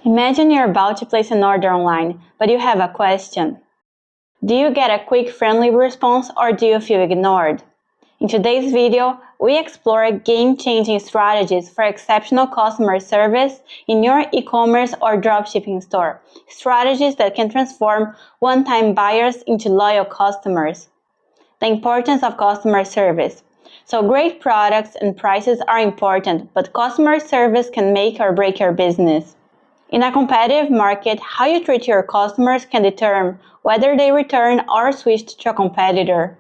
Imagine you're about to place an order online, but you have a question. Do you get a quick, friendly response or do you feel ignored? In today's video, we explore game-changing strategies for exceptional customer service in your e-commerce or dropshipping store. Strategies that can transform one-time buyers into loyal customers. The importance of customer service. So great products and prices are important, but customer service can make or break your business. In a competitive market, how you treat your customers can determine whether they return or switch to a competitor.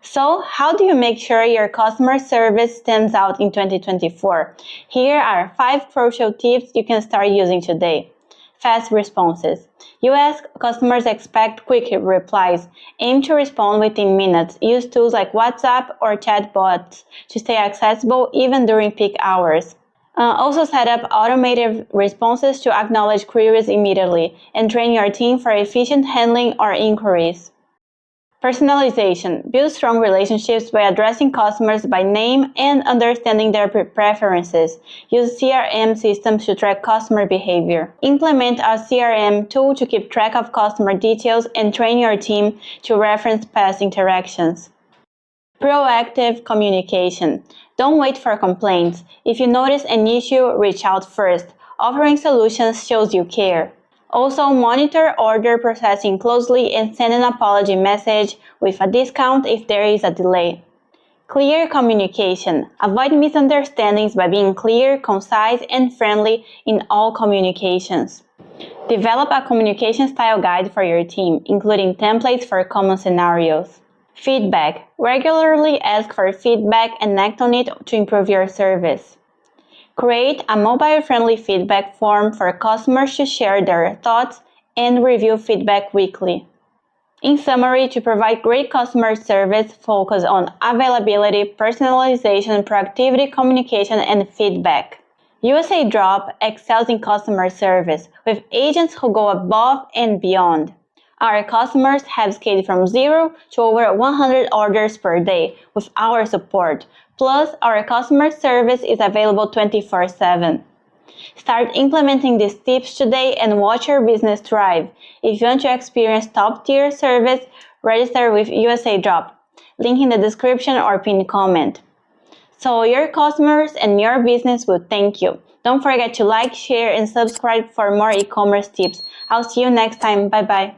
So, how do you make sure your customer service stands out in 2024? Here are 5 crucial tips you can start using today. Fast responses. US customers expect quick replies. Aim to respond within minutes. Use tools like WhatsApp or chatbots to stay accessible even during peak hours. Also set up automated responses to acknowledge queries immediately and train your team for efficient handling or inquiries. Personalization. Build strong relationships by addressing customers by name and understanding their preferences. Use CRM systems to track customer behavior. Implement a CRM tool to keep track of customer details and train your team to reference past interactions. Proactive communication. Don't wait for complaints. If you notice an issue, reach out first. Offering solutions shows you care. Also, monitor order processing closely and send an apology message with a discount if there is a delay. Clear communication. Avoid misunderstandings by being clear, concise, and friendly in all communications. Develop a communication style guide for your team, including templates for common scenarios. Feedback. Regularly ask for feedback and act on it to improve your service. Create a mobile-friendly feedback form for customers to share their thoughts and review feedback weekly. In summary, to provide great customer service, focus on availability, personalization, proactivity, communication, and feedback. USAdrop excels in customer service with agents who go above and beyond. Our customers have scaled from 0 to over 100 orders per day with our support. Plus, our customer service is available 24/7. Start implementing these tips today and watch your business thrive. If you want to experience top-tier service, register with USAdrop. Link in the description or pinned comment. So your customers and your business will thank you. Don't forget to like, share, and subscribe for more e-commerce tips. I'll see you next time. Bye-bye.